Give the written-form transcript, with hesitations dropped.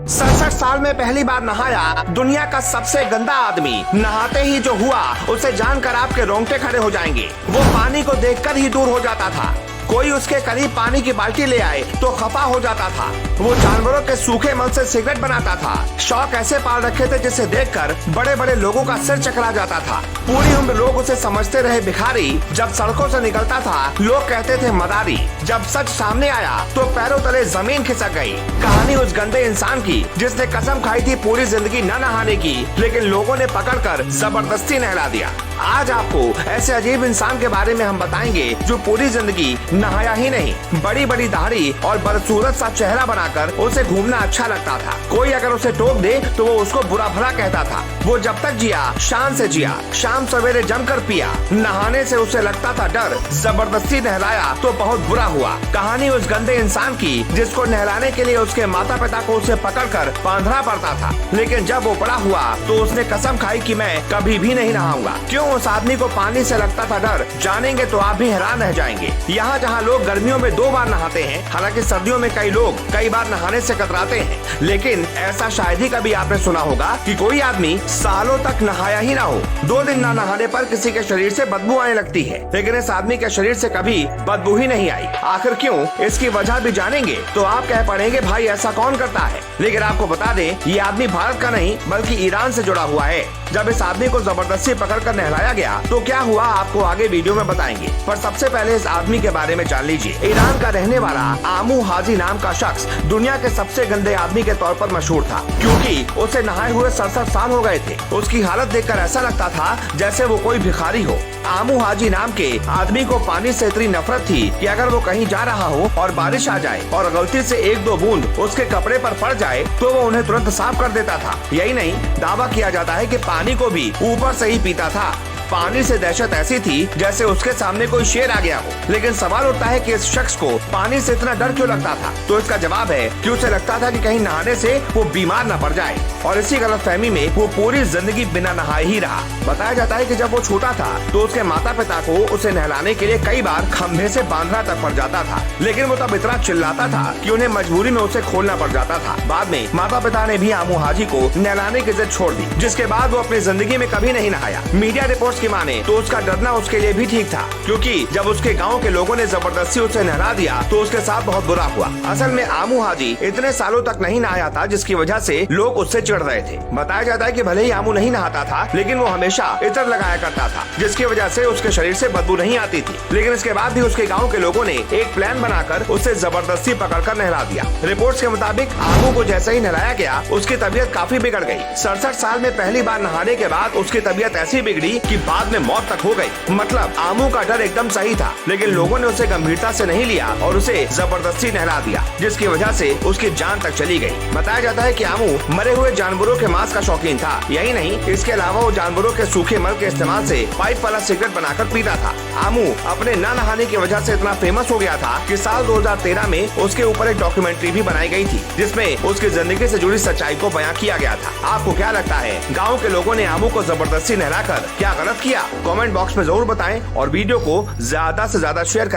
67 साल में पहली बार नहाया दुनिया का सबसे गंदा आदमी। नहाते ही जो हुआ उसे जानकर आपके रोंगटे खड़े हो जाएंगे। वो पानी को देखकर ही दूर हो जाता था। कोई उसके करीब पानी की बाल्टी ले आए तो खफा हो जाता था। वो जानवरों के सूखे मल से सिगरेट बनाता था। शौक ऐसे पाल रखे थे जिसे देखकर बड़े बड़े लोगों का सिर चकरा जाता था। पूरी उम्र लोग उसे समझते रहे भिखारी। जब सड़कों से निकलता था लोग कहते थे मदारी। जब सच सामने आया तो पैरों तले जमीन खिसक गई। कहानी उस गंदे इंसान की जिसने कसम खाई थी पूरी जिंदगी न नहाने की, लेकिन लोगों ने पकड़कर जबरदस्ती नहला दिया। आज आपको ऐसे अजीब इंसान के बारे में हम बताएंगे जो पूरी जिंदगी नहाया ही नहीं, बड़ी बड़ी दाढ़ी और बदसूरत सा चेहरा बनाकर उसे घूमना अच्छा लगता था। कोई अगर उसे टोक दे तो वो उसको बुरा भला कहता था। वो जब तक जिया शान से जिया, शाम सवेरे जमकर पिया। नहाने से उसे लगता था डर, जबरदस्ती नहलाया तो बहुत बुरा हुआ। कहानी उस गंदे इंसान की जिसको नहलाने के लिए उसके माता पिता को उसे पकड़कर बांधना पड़ता था, लेकिन जब वो बड़ा हुआ तो उसने कसम खाई कि मैं कभी भी नहीं नहाऊंगा। क्यों उस आदमी को पानी से लगता था डर, जानेंगे तो आप भी हैरान रह जाएंगे। यहाँ जहाँ लोग गर्मियों में 2 बार नहाते हैं, हालांकि सर्दियों में कई लोग कई बार नहाने से कतराते हैं, लेकिन ऐसा शायद ही कभी आपने सुना होगा कि कोई आदमी सालों तक नहाया ही ना हो। 2 दिन न नहाने पर किसी के शरीर से बदबू आने लगती है, लेकिन इस आदमी के शरीर से कभी बदबू ही नहीं आई। आखिर क्यों, इसकी वजह भी जानेंगे तो आप कह पड़ेंगे भाई ऐसा कौन करता है। लेकिन आपको बता दें ये आदमी भारत का नहीं बल्कि ईरान से जुड़ा हुआ है। जब इस आदमी को जबरदस्ती पकड़कर नहलाया गया तो क्या हुआ आपको आगे वीडियो में बताएंगे, पर सबसे पहले इस आदमी के बारे में जान लीजिए। ईरान का रहने वाला आमू हाजी नाम का शख्स दुनिया के सबसे गंदे आदमी के तौर पर मशहूर था, क्योंकि उसे नहाए हुए 67 साल हो गए थे। उसकी हालत देखकर ऐसा लगता था जैसे वो कोई भिखारी हो। आमू हाजी नाम के आदमी को पानी से इतनी नफरत थी कि अगर वो कहीं जा रहा हो और बारिश आ जाए और गलती से 1-2 बूंद उसके कपड़े पर पड़ जाए तो वो उन्हें तुरंत साफ कर देता था। यही नहीं, दावा किया जाता है कि पानी को भी ऊपर से ही पीता था। पानी से दहशत ऐसी थी जैसे उसके सामने कोई शेर आ गया हो। लेकिन सवाल उठता है कि इस शख्स को पानी से इतना डर क्यों लगता था? तो इसका जवाब है कि उसे लगता था कि कहीं नहाने से वो बीमार न पड़ जाए, और इसी गलतफहमी में वो पूरी जिंदगी बिना नहाए ही रहा। बताया जाता है कि जब वो छोटा था तो उसके माता पिता को उसे नहलाने के लिए कई बार खंभे से बांधना तक पड़ जाता था, लेकिन वो तब इतना चिल्लाता था कि उन्हें मजबूरी में उसे खोलना पड़ जाता था। बाद में माता पिता ने भी आमू हाजी को नहलाने की जिद छोड़ दी, जिसके बाद वो अपनी जिंदगी में कभी नहीं नहाया। मीडिया रिपोर्ट्स की माने तो उसका डरना उसके लिए भी ठीक था, क्योंकि जब उसके गांव के लोगों ने जबरदस्ती उसे नहला दिया तो उसके साथ बहुत बुरा हुआ। असल में आमू हाजी इतने सालों तक नहीं नहाया था, जिसकी वजह से लोग उससे चिढ़ रहे थे। बताया जाता है कि भले ही आमू नहीं नहाता था, लेकिन वो हमेशा इत्र लगाया करता था, जिसकी वजह से उसके शरीर से बदबू नहीं आती थी। लेकिन इसके बाद भी उसके गाँव के लोगों ने एक प्लान बनाकर उसे जबरदस्ती पकड़कर नहला दिया। रिपोर्ट्स के मुताबिक आमू को जैसे ही नहलाया गया उसकी तबीयत काफी बिगड़ गई। 67 साल में पहली बार नहाने के बाद उसकी तबीयत ऐसी बिगड़ी कि बाद में मौत तक हो गई। मतलब आमू का डर एकदम सही था, लेकिन लोगों ने उसे गंभीरता से नहीं लिया और उसे जबरदस्ती नहला दिया, जिसकी वजह से उसकी जान तक चली गई। बताया जाता है कि आमू मरे हुए जानवरों के मांस का शौकीन था। यही नहीं, इसके अलावा वो जानवरों के सूखे मल के इस्तेमाल से पाइप वाला सिगरेट बनाकर पीता था। आमू अपने न नहाने की वजह से इतना फेमस हो गया था कि साल 2013 में उसके ऊपर एक डॉक्यूमेंट्री भी बनाई गई थी, जिसमें उसकी जिंदगी से जुड़ी सच्चाई को बयां किया गया था। आपको क्या लगता है, गाँव के लोगों ने आमू को जबरदस्ती नहलाकर क्या गलत किया? कमेंट बॉक्स में जरूर बताएं और वीडियो को ज्यादा से ज्यादा शेयर करें।